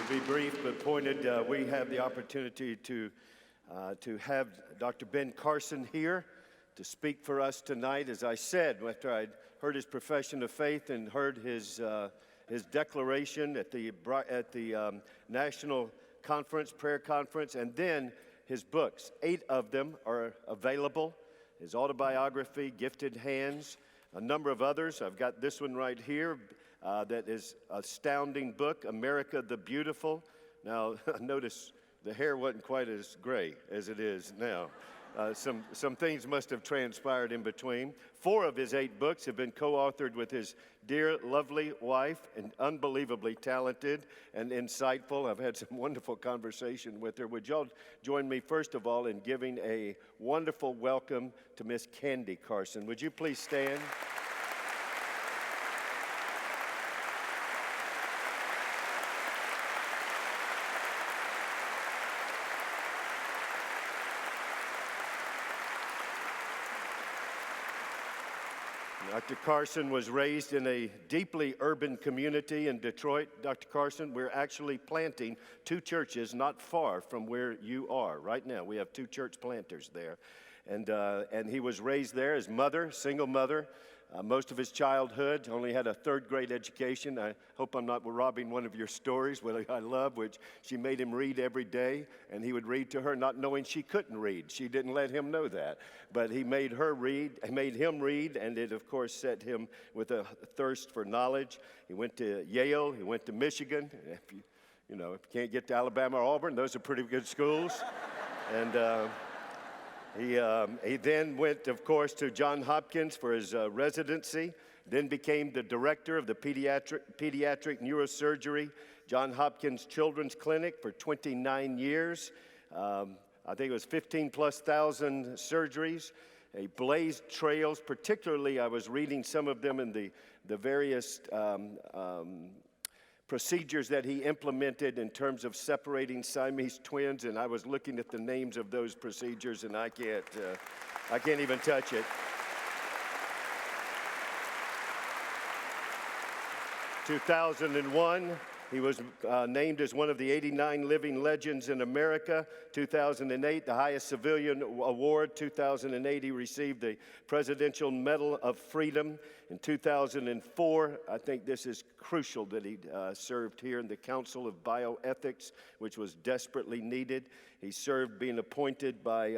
Be brief but pointed. We have the opportunity to have Dr. Ben Carson here to speak for us tonight. As I said, after I'd heard his profession of faith and heard his declaration at the national conference, prayer conference, and then his books. 8 of them are available. His autobiography, Gifted Hands, a number of others. I've got this one right here. That is an astounding book, America the Beautiful. Now, notice the hair wasn't quite as gray as it is now. Some things must have transpired in between. 4 of his 8 books have been co-authored with his dear, lovely wife, and unbelievably talented and insightful. I've had some wonderful conversation with her. Would y'all join me, first of all, in giving a wonderful welcome to Miss Candy Carson? Would you please stand? Dr. Carson was raised in a deeply urban community in Detroit. Dr. Carson, we're actually planting 2 churches not far from where you are right now. We have 2 church planters there. And he was raised there. His mother, single mother, most of his childhood, only had a 3rd grade education. I hope I'm not robbing one of your stories, which I love, which she made him read every day, and he would read to her, not knowing she couldn't read. She didn't let him know that, but he made him read, and it, of course, set him with a thirst for knowledge. He went to Yale, he went to Michigan. If you can't get to Alabama or Auburn, those are pretty good schools. And he then went, of course, to Johns Hopkins for his residency, then became the director of the pediatric neurosurgery, Johns Hopkins Children's Clinic for 29 years. I think it was 15,000+ surgeries. He blazed trails, particularly I was reading some of them in the various procedures that he implemented in terms of separating Siamese twins, and I was looking at the names of those procedures, and I can't even touch it. 2001, he was named as one of the 89 living legends in America. 2008, the highest civilian award. 2008, he received the Presidential Medal of Freedom. In 2004, I think this is crucial that he served here in the Council of Bioethics, which was desperately needed. He served being appointed by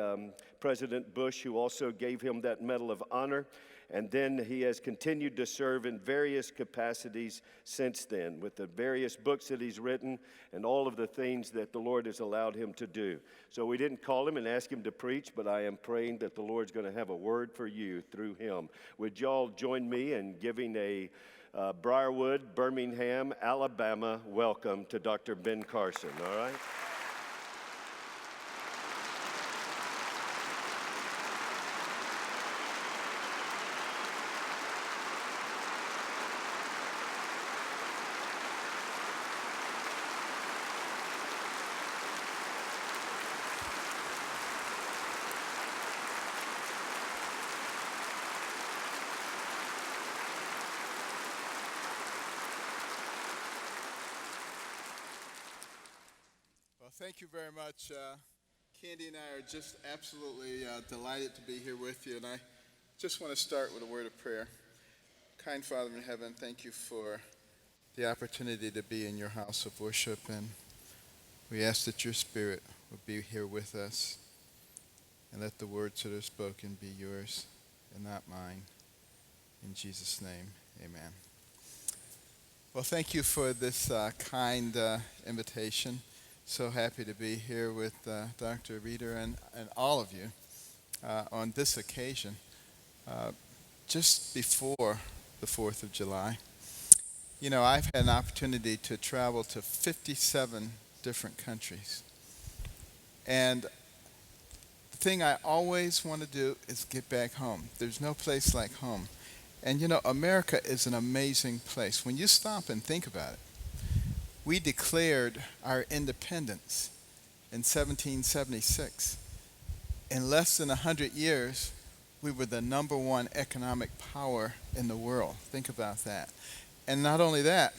President Bush, who also gave him that Medal of Honor. And then he has continued to serve in various capacities since then, with the various books that he's written and all of the things that the Lord has allowed him to do. So we didn't call him and ask him to preach, but I am praying that the Lord's going to have a word for you through him. Would y'all join me in giving a Briarwood, Birmingham, Alabama welcome to Dr. Ben Carson, all right? Thank you very much. Candy and I are just absolutely delighted to be here with you, and I just want to start with a word of prayer. Kind Father in heaven, thank you for the opportunity to be in your house of worship, and we ask that your Spirit would be here with us, and let the words that are spoken be yours and not mine. In Jesus' name, amen. Well, thank you for this kind invitation. So happy to be here with Dr. Reeder and all of you on this occasion. Just before the 4th of July, I've had an opportunity to travel to 57 different countries. And the thing I always want to do is get back home. There's no place like home. And America is an amazing place. When you stop and think about it, we declared our independence in 1776. In less than 100 years, we were the #1 economic power in the world. Think about that. And not only that,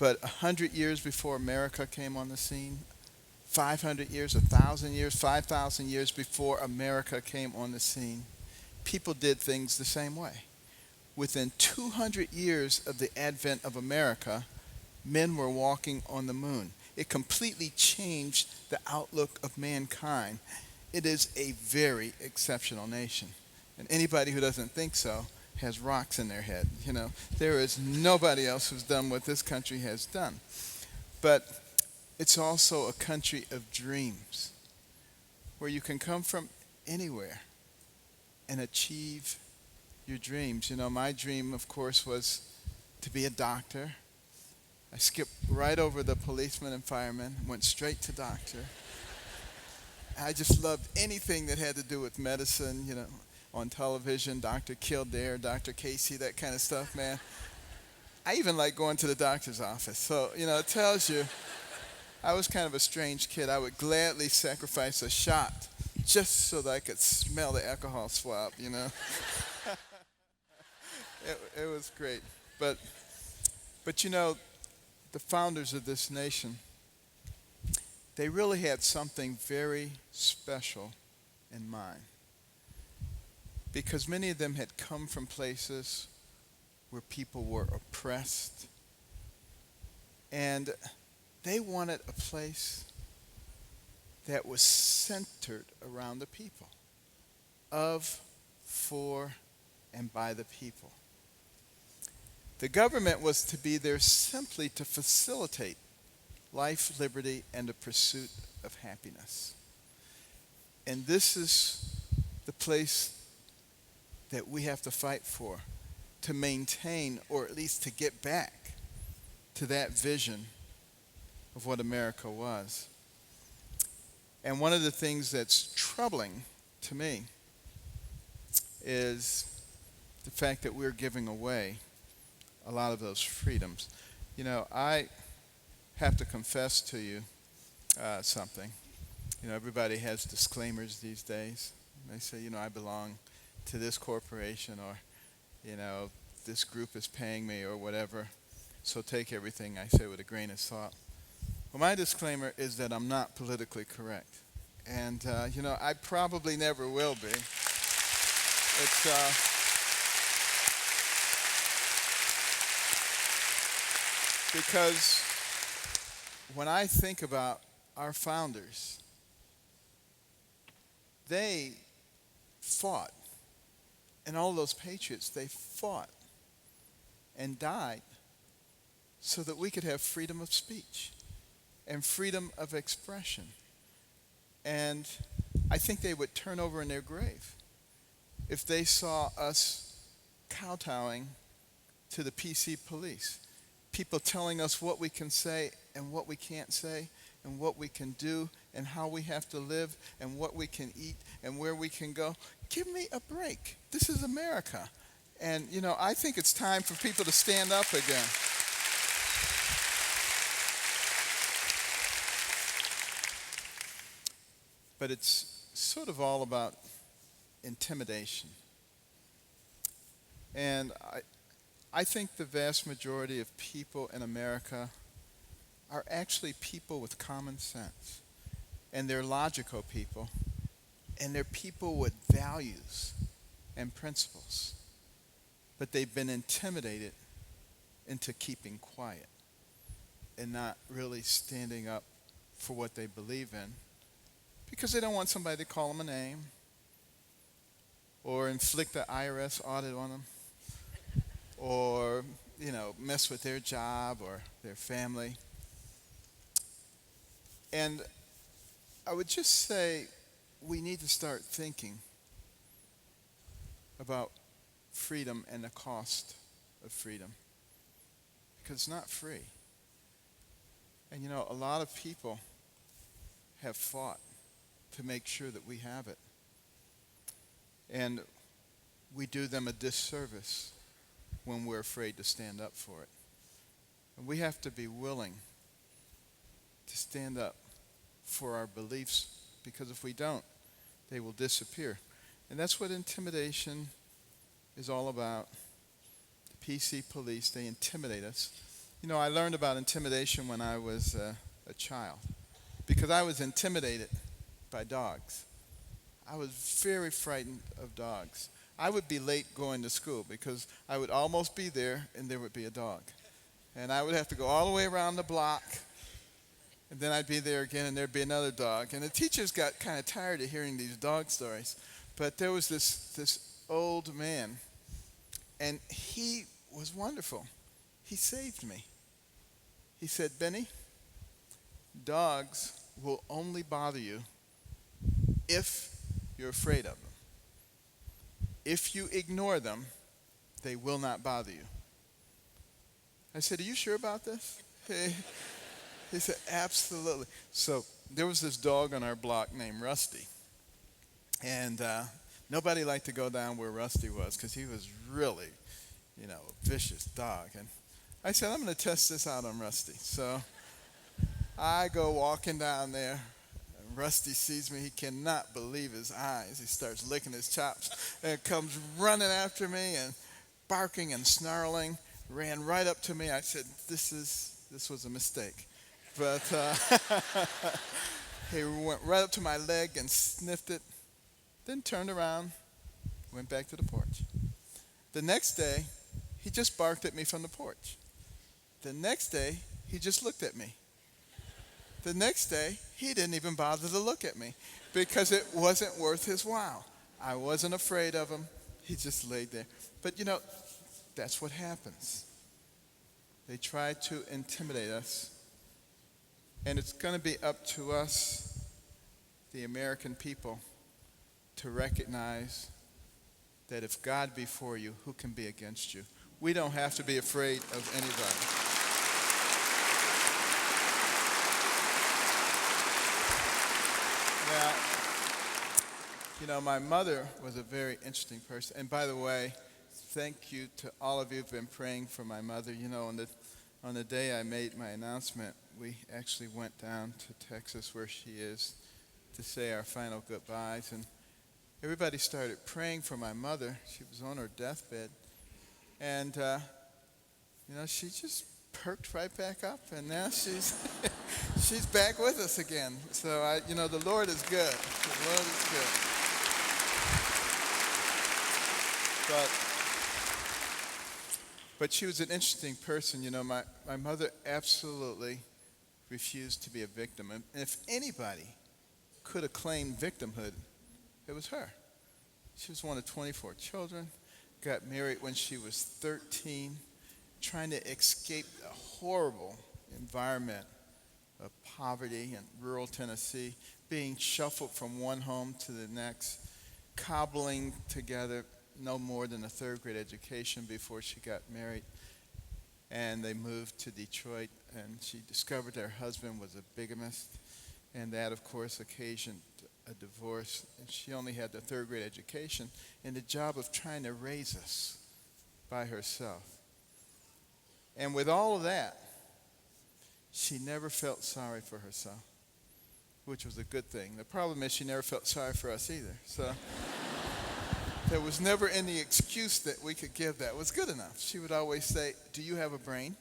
but 100 years before America came on the scene, 500 years, 1,000 years, 5,000 years before America came on the scene, people did things the same way. Within 200 years of the advent of America, men were walking on the moon. It completely changed the outlook of mankind. It is a very exceptional nation. And anybody who doesn't think so has rocks in their head. You know, there is nobody else who's done what this country has done. But it's also a country of dreams, where you can come from anywhere and achieve your dreams. You know, my dream, of course, was to be a doctor. I skipped right over the policeman and fireman, went straight to doctor. I just loved anything that had to do with medicine, you know, on television, Dr. Kildare, Dr. Casey, that kind of stuff, man. I even like going to the doctor's office. So, you know, it tells you I was kind of a strange kid. I would gladly sacrifice a shot just so that I could smell the alcohol swab, you know. It was great. But you know, the founders of this nation, they really had something very special in mind. Because many of them had come from places where people were oppressed. And they wanted a place that was centered around the people, of, for, and by the people. The government was to be there simply to facilitate life, liberty, and the pursuit of happiness. And this is the place that we have to fight for, to maintain, or at least to get back to that vision of what America was. And one of the things that's troubling to me is the fact that we're giving away a lot of those freedoms. You know, I have to confess to you something. You know, everybody has disclaimers these days. They say, you know, I belong to this corporation, or, you know, this group is paying me, or whatever. So take everything I say with a grain of salt. Well, my disclaimer is that I'm not politically correct. And, you know, I probably never will be. It's, because when I think about our founders, they fought. And all those patriots, they fought and died so that we could have freedom of speech and freedom of expression. And I think they would turn over in their grave if they saw us kowtowing to the PC police. People telling us what we can say and what we can't say, and what we can do and how we have to live and what we can eat and where we can go. Give me a break. This is America. And, you know, I think it's time for people to stand up again. But it's sort of all about intimidation. And I think the vast majority of people in America are actually people with common sense. And they're logical people. And they're people with values and principles. But they've been intimidated into keeping quiet and not really standing up for what they believe in, because they don't want somebody to call them a name or inflict an IRS audit on them, or, you know, mess with their job or their family. And I would just say we need to start thinking about freedom and the cost of freedom, because it's not free. And, you know, a lot of people have fought to make sure that we have it. And we do them a disservice when we're afraid to stand up for it. And we have to be willing to stand up for our beliefs, because if we don't, they will disappear. And that's what intimidation is all about. The PC police, they intimidate us You know, I learned about intimidation when I was a child because I was intimidated by dogs. I was very frightened of dogs. I would be late going to school because I would almost be there and there would be a dog. And I would have to go all the way around the block, and then I'd be there again and there'd be another dog. And the teachers got kind of tired of hearing these dog stories. But there was this old man, and he was wonderful. He saved me. He said, Benny, dogs will only bother you if you're afraid of them. If you ignore them, they will not bother you. I said, are you sure about this? He said, absolutely. So there was this dog on our block named Rusty. And nobody liked to go down where Rusty was because he was really, a vicious dog. And I said, I'm going to test this out on Rusty. So I go walking down there. Rusty sees me. He cannot believe his eyes. He starts licking his chops and comes running after me and barking and snarling. Ran right up to me. I said, this was a mistake. But he went right up to my leg and sniffed it, then turned around, went back to the porch. The next day, he just barked at me from the porch. The next day, he just looked at me. The next day, he didn't even bother to look at me because it wasn't worth his while. I wasn't afraid of him. He just laid there. But that's what happens. They try to intimidate us. And it's going to be up to us, the American people, to recognize that if God be for you, who can be against you? We don't have to be afraid of anybody. Now, my mother was a very interesting person. And by the way, thank you to all of you who've been praying for my mother. On the day I made my announcement, we actually went down to Texas where she is to say our final goodbyes. And everybody started praying for my mother. She was on her deathbed. And, she just perked right back up. And now she's she's back with us again. So, the Lord is good. The Lord is good. But she was an interesting person. My mother absolutely refused to be a victim. And if anybody could have claimed victimhood, it was her. She was one of 24 children, got married when she was 13, trying to escape a horrible environment of poverty in rural Tennessee, being shuffled from one home to the next, cobbling together no more than a third-grade education before she got married. And they moved to Detroit, and she discovered her husband was a bigamist, and that, of course, occasioned a divorce. And she only had the third-grade education and the job of trying to raise us by herself. And with all of that, she never felt sorry for herself, which was a good thing. The problem is she never felt sorry for us either. So there was never any excuse that we could give that was good enough. She would always say, do you have a brain?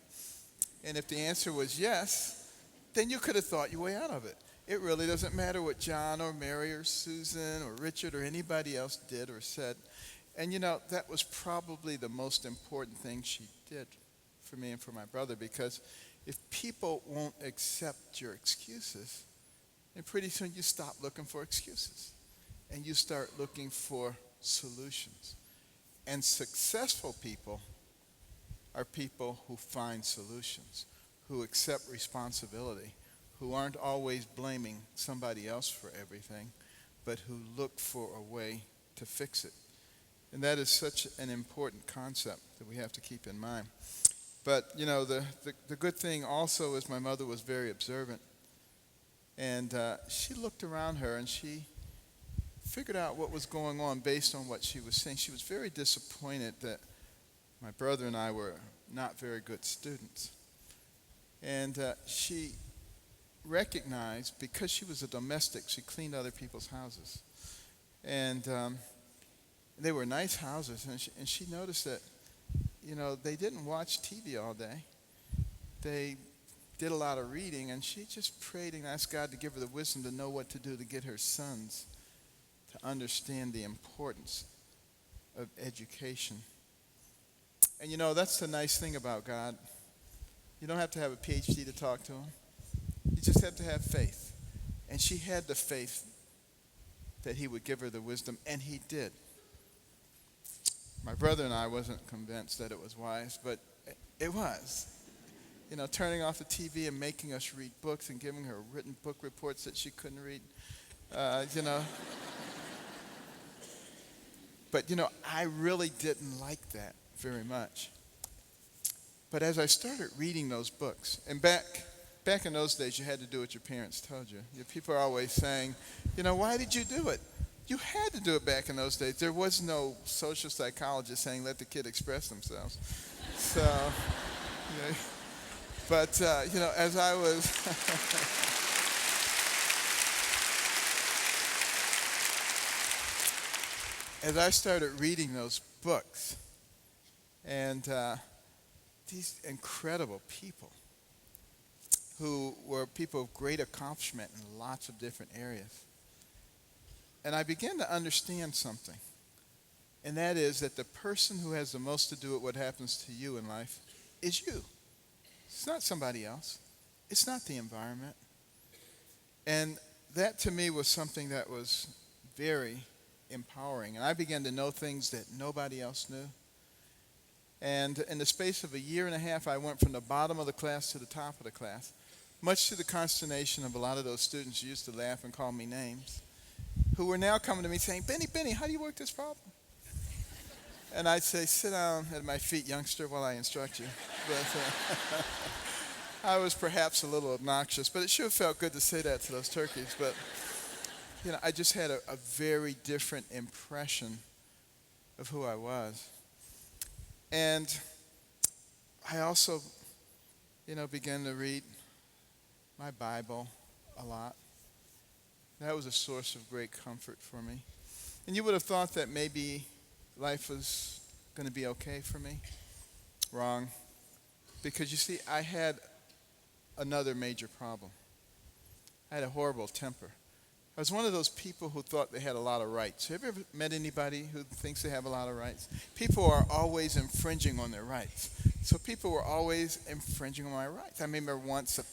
And if the answer was yes, then you could have thought your way out of it. It really doesn't matter what John or Mary or Susan or Richard or anybody else did or said. And that was probably the most important thing she did for me and for my brother, because if people won't accept your excuses, then pretty soon you stop looking for excuses and you start looking for solutions. And successful people are people who find solutions, who accept responsibility, who aren't always blaming somebody else for everything, but who look for a way to fix it. And that is such an important concept that we have to keep in mind. But, the good thing also is my mother was very observant. And she looked around her and she figured out what was going on based on what she was saying. She was very disappointed that my brother and I were not very good students. And she recognized, because she was a domestic, she cleaned other people's houses. And they were nice houses. And she noticed that, they didn't watch TV all day. they did a lot of reading, and she just prayed and asked God to give her the wisdom to know what to do to get her sons to understand the importance of education. And you know, that's the nice thing about God. You don't have to have a PhD to talk to him. You just have to have faith. And she had the faith that he would give her the wisdom, and he did. My brother and I wasn't convinced that it was wise, but it was. You know, turning off the TV and making us read books and giving her written book reports that she couldn't read, you know. But, you know, I really didn't like that very much. But as I started reading those books, and back in those days, you had to do what your parents told you. People are always saying, you know, why did you do it? You had to do it back in those days. There was no social psychologist saying, let the kid express themselves. So, you know, but, you know, as I was... as I started reading those books, and these incredible people who were people of great accomplishment in lots of different areas. And I began to understand something, and that is that the person who has the most to do with what happens to you in life is you. It's not somebody else. It's not the environment. And that to me was something that was very empowering. And I began to know things that nobody else knew. And in the space of a year and a half, I went from the bottom of the class to the top of the class, much to the consternation of a lot of those students who used to laugh and call me names, who were now coming to me saying, Benny, how do you work this problem? And I'd say, sit down at my feet, youngster, while I instruct you. But I was perhaps a little obnoxious, but it sure felt good to say that to those turkeys. But, you know, I just had a very different impression of who I was. And I also, you know, began to read my Bible a lot. That was a source of great comfort for me. And you would have thought that maybe life was going to be okay for me. Wrong. Because you see, I had another major problem. I had a horrible temper. I was one of those people who thought they had a lot of rights. Have you ever met anybody who thinks they have a lot of rights? People are always infringing on their rights. So people were always infringing on my rights. I remember once a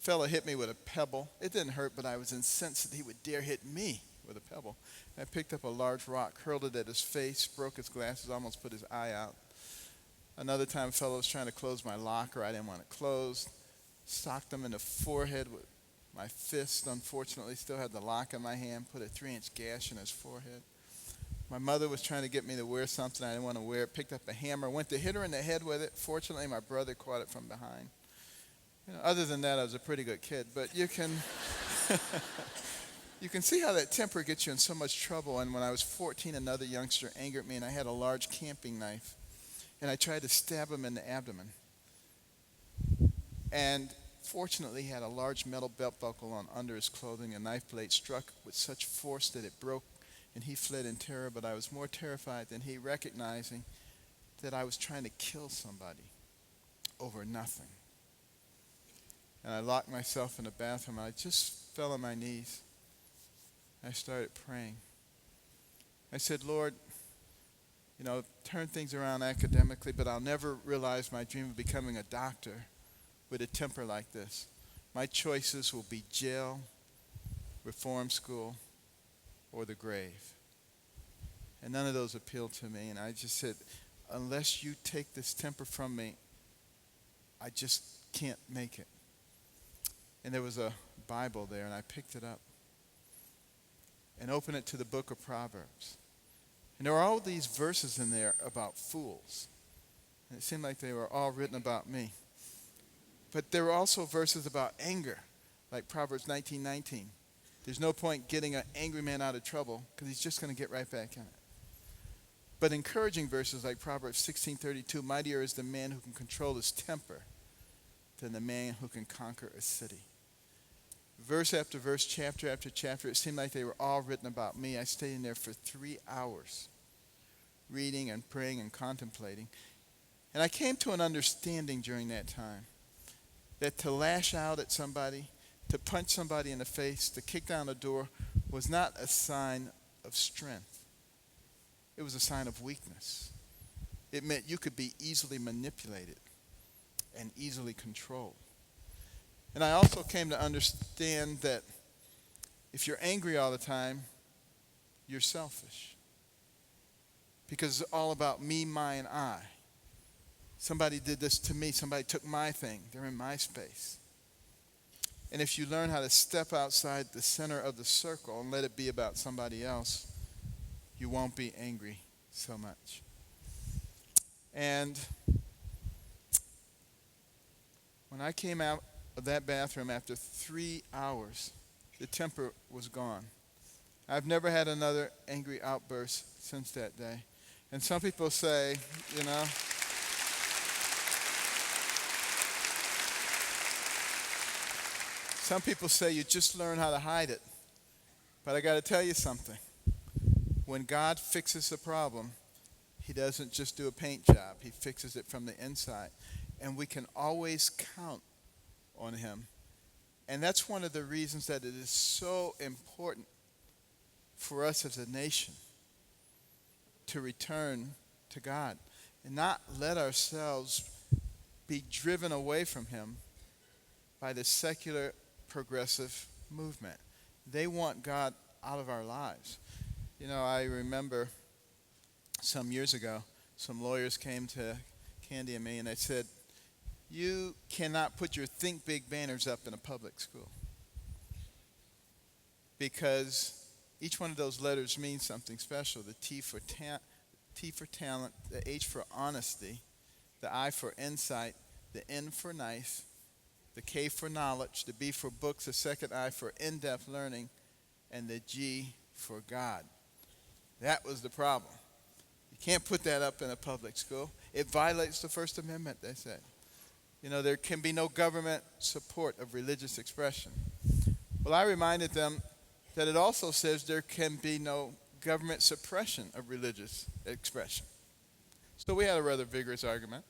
fellow hit me with a pebble. It didn't hurt, but I was incensed that he would dare hit me with a pebble. I picked up a large rock, hurled it at his face, broke his glasses, almost put his eye out. Another time a fellow was trying to close my locker. I didn't want it closed. Socked him in the forehead with my fist. Unfortunately, still had the lock in my hand, put a 3-inch gash in his forehead. My mother was trying to get me to wear something I didn't want to wear. Picked up a hammer, went to hit her in the head with it. Fortunately, my brother caught it from behind. You know, other than that, I was a pretty good kid. But you can you can see how that temper gets you in so much trouble. And when I was 14, another youngster angered me, and I had a large camping knife. And I tried to stab him in the abdomen. And fortunately, he had a large metal belt buckle on under his clothing. A knife blade struck with such force that it broke, and he fled in terror. But I was more terrified than he, recognizing that I was trying to kill somebody over nothing. And I locked myself in the bathroom. I just fell on my knees. I started praying. I said, Lord, you know, turn things around academically, but I'll never realize my dream of becoming a doctor with a temper like this. My choices will be jail, reform school, or the grave. And none of those appealed to me. And I just said, unless you take this temper from me, I just can't make it. And there was a Bible there, and I picked it up and opened it to the book of Proverbs. And there were all these verses in there about fools. And it seemed like they were all written about me. But there were also verses about anger, like Proverbs 19:19. There's no point getting an angry man out of trouble because he's just going to get right back in it. But encouraging verses like Proverbs 16:32, mightier is the man who can control his temper than the man who can conquer a city. Verse after verse, chapter after chapter, it seemed like they were all written about me. I stayed in there for 3 hours, reading and praying and contemplating. And I came to an understanding during that time that to lash out at somebody, to punch somebody in the face, to kick down a door was not a sign of strength. It was a sign of weakness. It meant you could be easily manipulated and easily controlled. And I also came to understand that if you're angry all the time, you're selfish. Because it's all about me, my, and I. Somebody did this to me. Somebody took my thing. They're in my space. And if you learn how to step outside the center of the circle and let it be about somebody else, you won't be angry so much. And when I came out of that bathroom after 3 hours, the temper was gone. I've never had another angry outburst since that day. And some people say, some people say you just learn how to hide it. But I got to tell you something. When God fixes a problem, he doesn't just do a paint job. He fixes it from the inside. And we can always count on him. And that's one of the reasons that it is so important for us as a nation to return to God and not let ourselves be driven away from him by the secular progressive movement. They want God out of our lives. I remember some years ago, some lawyers came to Candy and me and they said, you cannot put your Think Big banners up in a public school because each one of those letters means something special. The T for talent, the H for honesty, the I for insight, the N for nice, the K for knowledge, the B for books, the second I for in-depth learning, and the G for God. That was the problem. You can't put that up in a public school. It violates the First Amendment, they said. There can be no government support of religious expression. Well, I reminded them that it also says there can be no government suppression of religious expression. So we had a rather vigorous argument.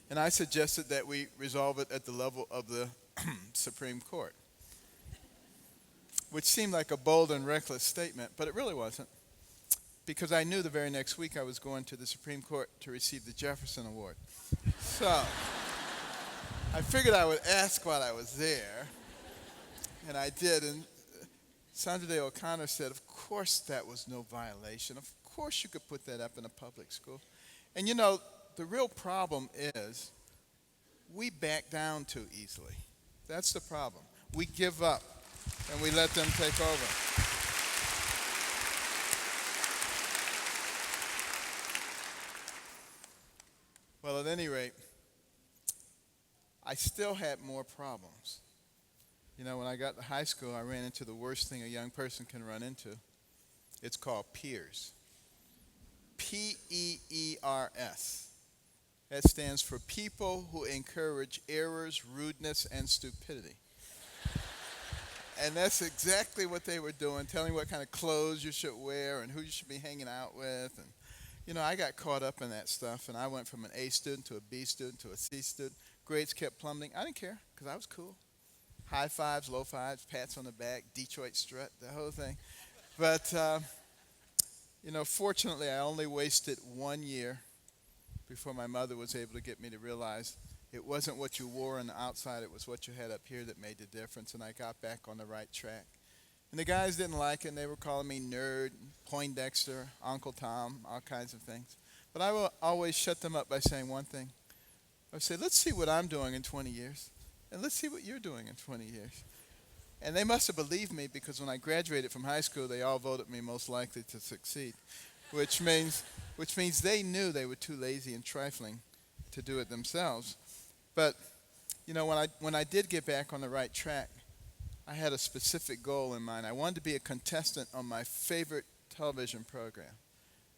And I suggested that we resolve it at the level of the Supreme Court, which seemed like a bold and reckless statement, but it really wasn't, because I knew the very next week I was going to the Supreme Court to receive the Jefferson Award. So I figured I would ask while I was there, and I did. And Sandra Day O'Connor said, of course that was no violation. Of course you could put that up in a public school. And the real problem is we back down too easily. That's the problem. We give up and we let them take over. Well, at any rate, I still had more problems. When I got to high school, I ran into the worst thing a young person can run into. It's called peers. P-E-E-R-S. That stands for people who encourage errors, rudeness, and stupidity. And that's exactly what they were doing, telling what kind of clothes you should wear and who you should be hanging out with. And, I got caught up in that stuff, and I went from an A student to a B student to a C student. Grades kept plummeting. I didn't care because I was cool. High fives, low fives, pats on the back, Detroit strut, the whole thing. But, fortunately, I only wasted 1 year before my mother was able to get me to realize it wasn't what you wore on the outside, it was what you had up here that made the difference, and I got back on the right track. And the guys didn't like it, and they were calling me nerd, Poindexter, Uncle Tom, all kinds of things. But I will always shut them up by saying one thing. I would say, let's see what I'm doing in 20 years, and let's see what you're doing in 20 years. And they must have believed me because when I graduated from high school, they all voted me most likely to succeed, which means they knew they were too lazy and trifling to do it themselves. But, when I did get back on the right track, I had a specific goal in mind. I wanted to be a contestant on my favorite television program,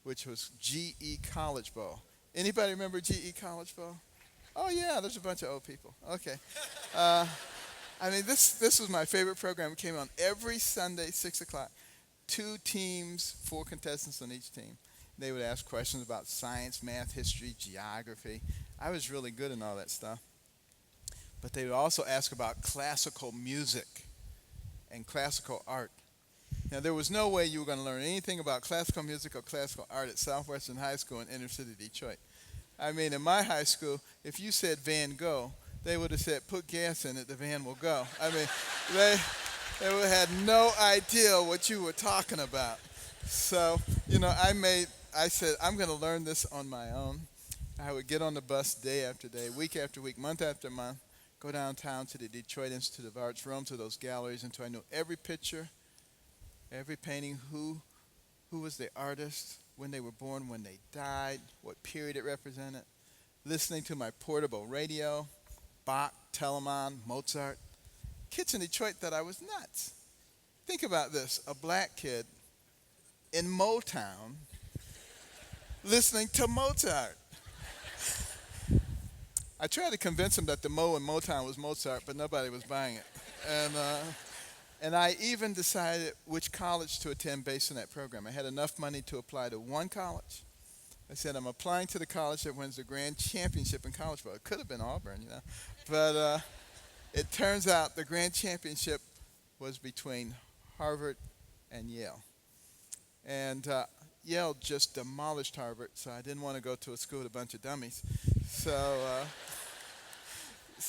which was GE College Bowl. Anybody remember GE College Bowl? Oh, yeah, there's a bunch of old people. Okay. This was my favorite program. It came on every Sunday, 6 o'clock. 2 teams, 4 contestants on each team. They would ask questions about science, math, history, geography. I was really good in all that stuff. but they would also ask about classical music and classical art. Now, there was no way you were going to learn anything about classical music or classical art at Southwestern High School in inner city Detroit. I mean, in my high school, if you said Van Gogh, they would have said, put gas in it, the van will go. I mean, they would have had no idea what you were talking about. So, I said, I'm going to learn this on my own. I would get on the bus day after day, week after week, month after month, go downtown to the Detroit Institute of Arts, roam to those galleries until I knew every picture, every painting, who was the artist, when they were born, when they died, what period it represented, listening to my portable radio, Bach, Telemann, Mozart. Kids in Detroit thought I was nuts. Think about this, a black kid in Motown listening to Mozart. I tried to convince them that the Mo in Motown was Mozart, but nobody was buying it. And I even decided which college to attend based on that program. I had enough money to apply to one college. I said, I'm applying to the college that wins the grand championship in college ball. It could have been Auburn, But it turns out the grand championship was between Harvard and Yale. And Yale just demolished Harvard, so I didn't want to go to a school with a bunch of dummies. So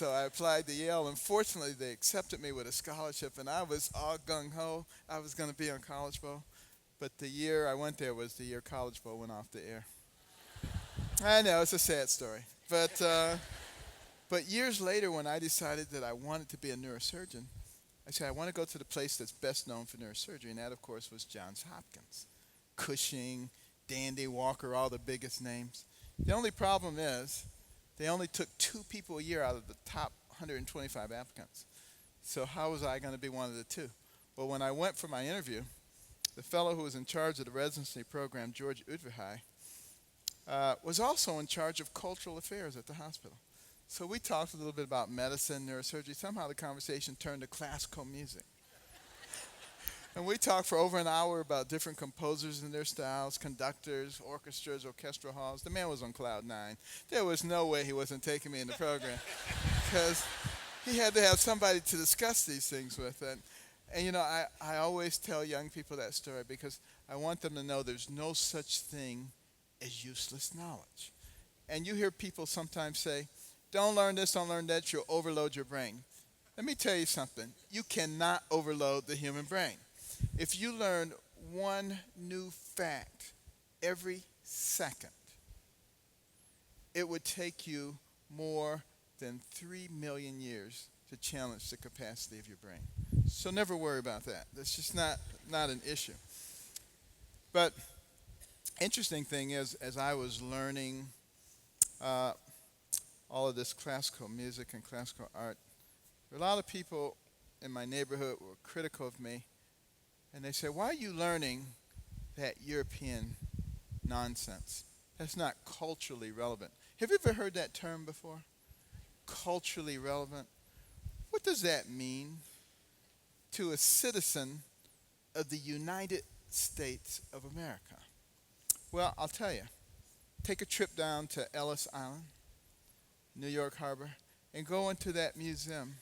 I applied to Yale, and fortunately they accepted me with a scholarship, and I was all gung-ho. I was going to be on College Bowl. But the year I went there was the year College Bowl went off the air. I know, it's a sad story. But years later, when I decided that I wanted to be a neurosurgeon, I said, I want to go to the place that's best known for neurosurgery, and that, of course, was Johns Hopkins. Cushing, Dandy, Walker, all the biggest names. The only problem is they only took 2 people a year out of the top 125 applicants. So how was I going to be one of the 2? Well, when I went for my interview, the fellow who was in charge of the residency program, George Udvahai, was also in charge of cultural affairs at the hospital. So we talked a little bit about medicine, neurosurgery. Somehow the conversation turned to classical music. And we talked for over an hour about different composers and their styles, conductors, orchestras, orchestral halls. The man was on cloud 9. There was no way he wasn't taking me in the program because he had to have somebody to discuss these things with. And I always tell young people that story because I want them to know there's no such thing as useless knowledge. And you hear people sometimes say, don't learn this, don't learn that, you'll overload your brain. Let me tell you something. You cannot overload the human brain. If you learn one new fact every second, it would take you more than 3 million years to challenge the capacity of your brain. So never worry about that. That's just not an issue. But interesting thing is, as I was learning all of this classical music and classical art, there were a lot of people in my neighborhood who were critical of me. And they said, why are you learning that European nonsense? That's not culturally relevant. Have you ever heard that term before? Culturally relevant? What does that mean to a citizen of the United States of America? Well, I'll tell you. Take a trip down to Ellis Island, New York Harbor, and go into that museum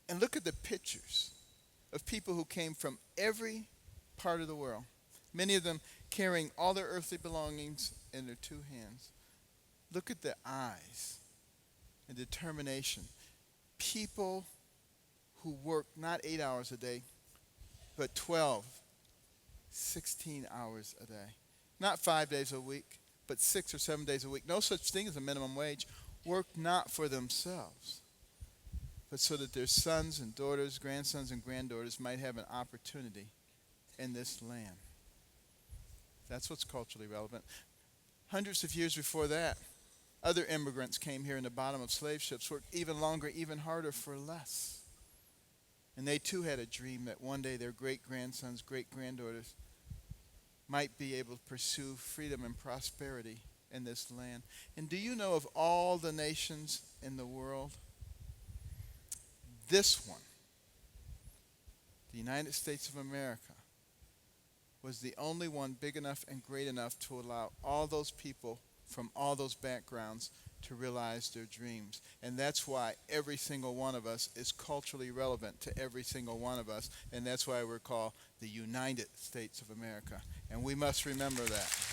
and look at the pictures of people who came from every part of the world, many of them carrying all their earthly belongings in their 2 hands. Look at the eyes and determination. People who work not 8 hours a day, but 12, 16 hours a day. Not 5 days a week, but 6 or 7 days a week. No such thing as a minimum wage. Work not for themselves, but so that their sons and daughters, grandsons and granddaughters might have an opportunity in this land. That's what's culturally relevant. Hundreds of years before that, other immigrants came here in the bottom of slave ships, worked even longer, even harder for less. And they too had a dream that one day their great-grandsons, great-granddaughters might be able to pursue freedom and prosperity in this land. And do you know of all the nations in the world, this one, the United States of America, was the only one big enough and great enough to allow all those people from all those backgrounds to realize their dreams. And that's why every single one of us is culturally relevant to every single one of us. And that's why we're called the United States of America. And we must remember that.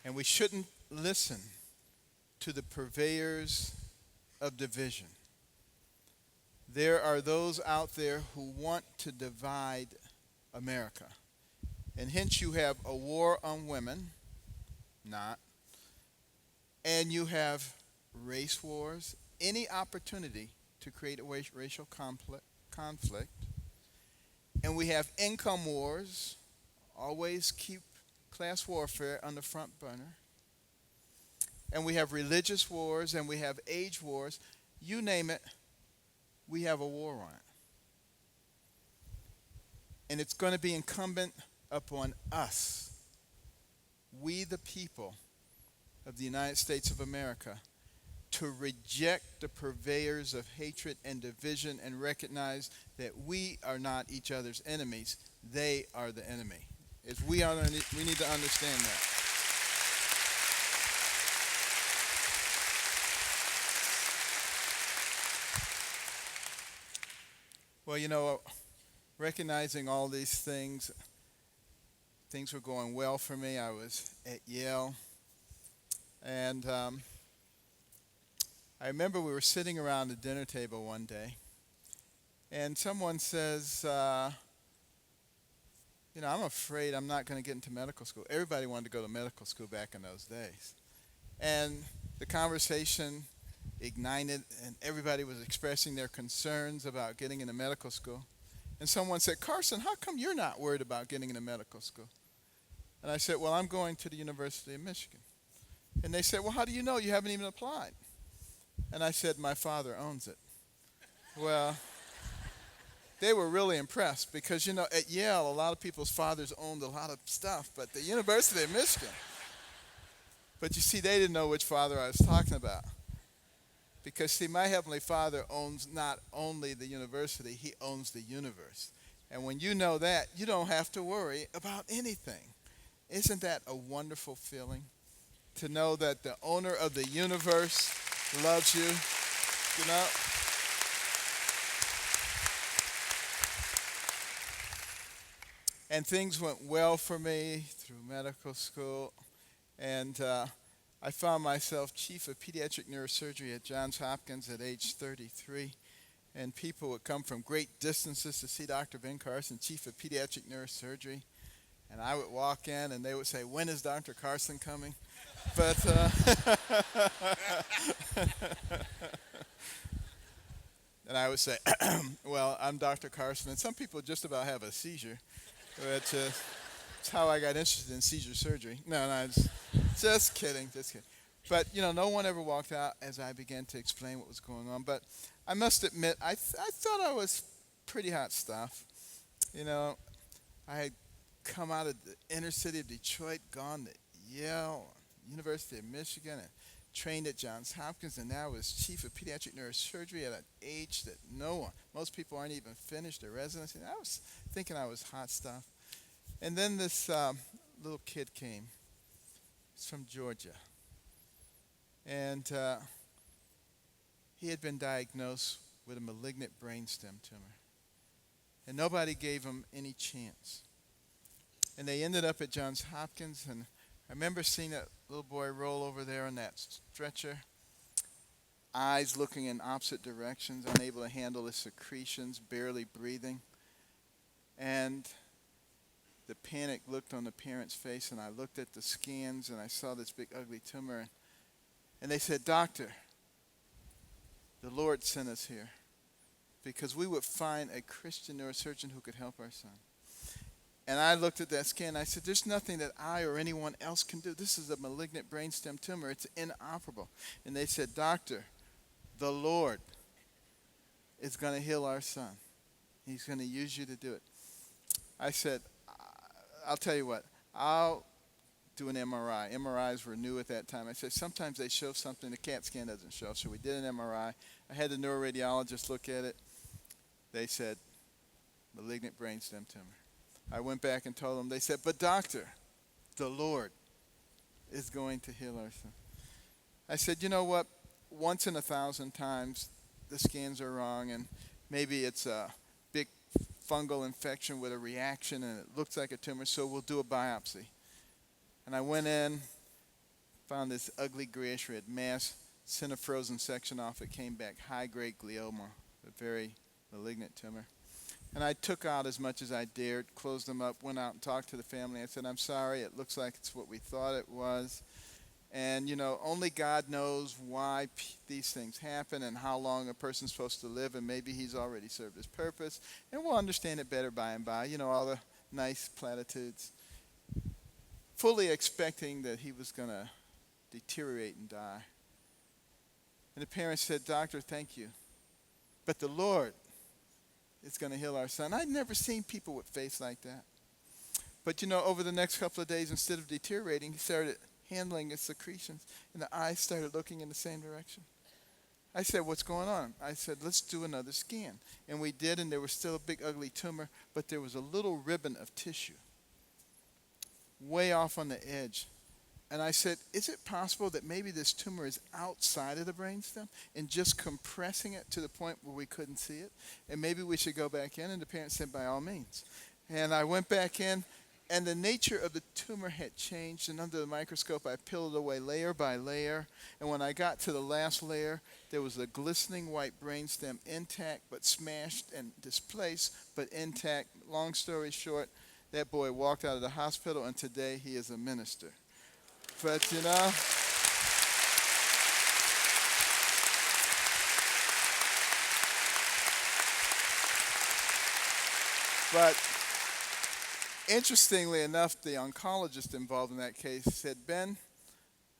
And we shouldn't listen to the purveyors of division. There are those out there who want to divide America. And hence you have a war on women, and you have race wars, any opportunity to create a racial conflict. And we have income wars, always keep class warfare on the front burner. And we have religious wars, and we have age wars. You name it, we have a war on it. And it's going to be incumbent upon us, we the people of the United States of America, to reject the purveyors of hatred and division and recognize that we are not each other's enemies. They are the enemy. We need to understand that. Well, recognizing all these things were going well for me. I was at Yale, and I remember we were sitting around the dinner table one day, and someone says, I'm afraid I'm not going to get into medical school. Everybody wanted to go to medical school back in those days. And the conversation ignited, and everybody was expressing their concerns about getting into medical school. And someone said, Carson, how come you're not worried about getting into medical school? And I said, well, I'm going to the University of Michigan. And they said, well, how do you know? You haven't even applied. And I said, my father owns it. Well, they were really impressed because, at Yale, a lot of people's fathers owned a lot of stuff, but the University of Michigan. But you see, they didn't know which father I was talking about. Because, see, my Heavenly Father owns not only the university, He owns the universe. And when you know that, you don't have to worry about anything. Isn't that a wonderful feeling? To know that the owner of the universe loves you, And things went well for me through medical school. And I found myself chief of pediatric neurosurgery at Johns Hopkins at age 33. And people would come from great distances to see Dr. Ben Carson, chief of pediatric neurosurgery. And I would walk in and they would say, when is Dr. Carson coming? But and I would say, well, I'm Dr. Carson. And some people just about have a seizure. But it's how I got interested in seizure surgery. No, just kidding. But, no one ever walked out as I began to explain what was going on. But I must admit, I thought I was pretty hot stuff. I had come out of the inner city of Detroit, gone to Yale, University of Michigan, and trained at Johns Hopkins, and now I was chief of pediatric neurosurgery at an age that most people aren't even finished their residency. And I was thinking I was hot stuff. And then this little kid came. He's from Georgia. And he had been diagnosed with a malignant brainstem tumor. And nobody gave him any chance. And they ended up at Johns Hopkins, and I remember seeing that little boy roll over there on that stretcher, eyes looking in opposite directions, unable to handle his secretions, barely breathing. And the panic looked on the parent's face, and I looked at the scans, and I saw this big, ugly tumor. And they said, Doctor, the Lord sent us here because we would find a Christian neurosurgeon who could help our son. And I looked at that scan, and I said, there's nothing that I or anyone else can do. This is a malignant brainstem tumor. It's inoperable. And they said, Doctor, the Lord is going to heal our son. He's going to use you to do it. I said, I'll tell you what, I'll do an MRI. MRIs were new at that time. I said, sometimes they show something the CAT scan doesn't show. So we did an MRI. I had the neuroradiologist look at it. They said, malignant brainstem tumor. I went back and told them. They said, but doctor, the Lord is going to heal our son. I said, you know what? Once in 1,000 times, the scans are wrong, and maybe it's a big fungal infection with a reaction, and it looks like a tumor, so we'll do a biopsy. And I went in, found this ugly grayish red mass, sent a frozen section off. It came back high-grade glioma, a very malignant tumor. And I took out as much as I dared, closed them up, went out and talked to the family. I said, I'm sorry, it looks like it's what we thought it was. And, you know, only God knows why these things happen and how long a person's supposed to live, and maybe he's already served his purpose. And we'll understand it better by and by, you know, all the nice platitudes. Fully expecting that he was going to deteriorate and die. And the parents said, Doctor, thank you. But the Lord is going to heal our son. I'd never seen people with faith like that. But, you know, over the next couple of days, instead of deteriorating, he started handling his secretions, and the eyes started looking in the same direction. I said, what's going on? I said, let's do another scan. And we did, and there was still a big, ugly tumor, but there was a little ribbon of tissue way off on the edge. And I said, is it possible that maybe this tumor is outside of the brainstem and just compressing it to the point where we couldn't see it? And maybe we should go back in? And the parents said, by all means. And I went back in, and the nature of the tumor had changed. And under the microscope, I peeled it away layer by layer. And when I got to the last layer, there was a glistening white brainstem, intact but smashed and displaced, but intact. Long story short, that boy walked out of the hospital, and today he is a minister. But, you know, but interestingly enough, the oncologist involved in that case said, Ben,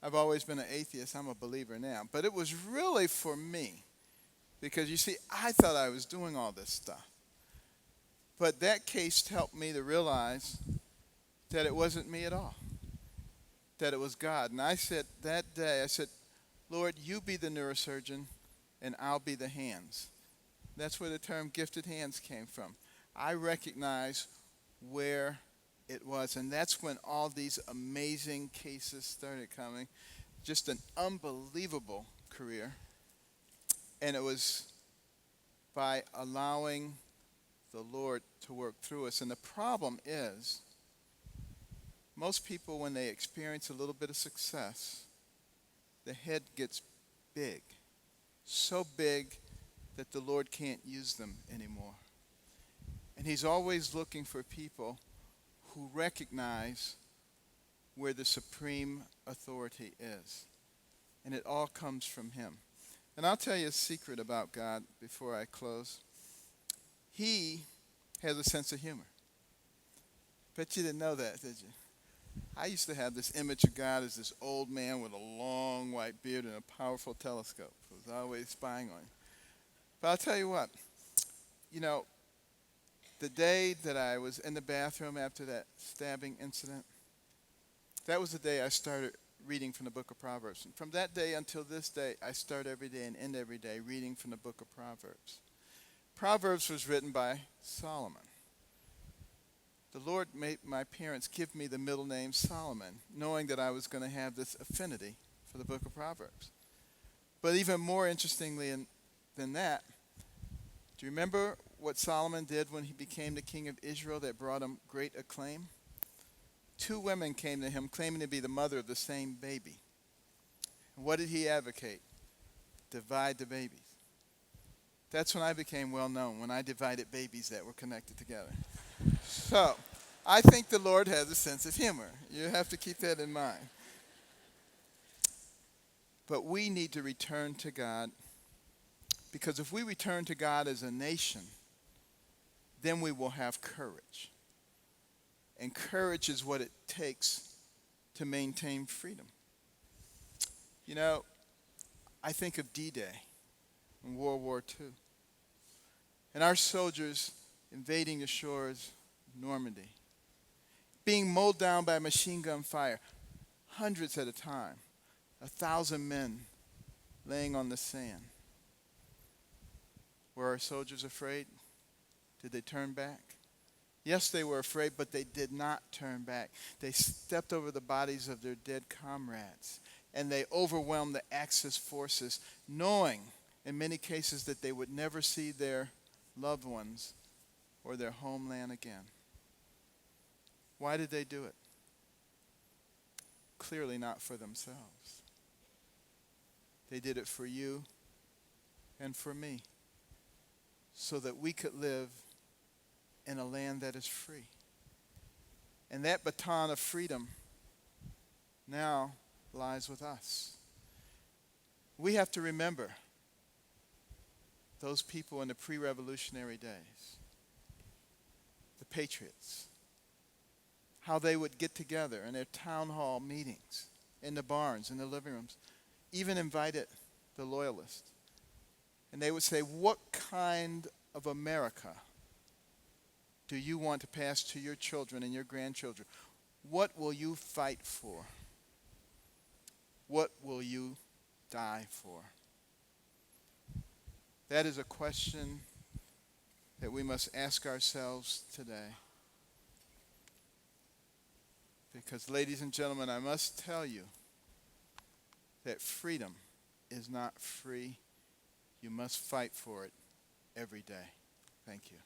I've always been an atheist. I'm a believer now. But it was really for me because, you see, I thought I was doing all this stuff. But that case helped me to realize that it wasn't me at all, that it was God. And I said that day, I said, Lord, you be the neurosurgeon and I'll be the hands. That's where the term gifted hands came from. I recognize where it was, and that's when all these amazing cases started coming. Just an unbelievable career. And it was by allowing the Lord to work through us. And the problem is, most people, when they experience a little bit of success, the head gets big. So big that the Lord can't use them anymore. And he's always looking for people who recognize where the supreme authority is. And it all comes from him. And I'll tell you a secret about God before I close. He has a sense of humor. Bet you didn't know that, did you? I used to have this image of God as this old man with a long white beard and a powerful telescope who was always spying on you. But I'll tell you what, you know, the day that I was in the bathroom after that stabbing incident, that was the day I started reading from the book of Proverbs. And from that day until this day, I start every day and end every day reading from the book of Proverbs. Proverbs was written by Solomon. The Lord made my parents give me the middle name Solomon, knowing that I was going to have this affinity for the book of Proverbs. But even more interestingly than that, do you remember what Solomon did when he became the king of Israel that brought him great acclaim? 2 women came to him claiming to be the mother of the same baby. And what did he advocate? Divide the babies. That's when I became well known, when I divided babies that were connected together. So, I think the Lord has a sense of humor. You have to keep that in mind. But we need to return to God, because if we return to God as a nation, then we will have courage. And courage is what it takes to maintain freedom. You know, I think of D-Day in World War II. And our soldiers invading the shores of Normandy, being mowed down by machine gun fire, hundreds at a time, 1,000 men laying on the sand. Were our soldiers afraid? Did they turn back? Yes, they were afraid, but they did not turn back. They stepped over the bodies of their dead comrades, and they overwhelmed the Axis forces, knowing in many cases that they would never see their loved ones or their homeland again. Why did they do it? Clearly not for themselves. They did it for you and for me, so that we could live in a land that is free. And that baton of freedom now lies with us. We have to remember those people in the pre-revolutionary days, the patriots, how they would get together in their town hall meetings, in the barns, in the living rooms, even invited the loyalists. And they would say, what kind of America do you want to pass to your children and your grandchildren? What will you fight for? What will you die for? That is a question that we must ask ourselves today. Because, ladies and gentlemen, I must tell you that freedom is not free. You must fight for it every day. Thank you.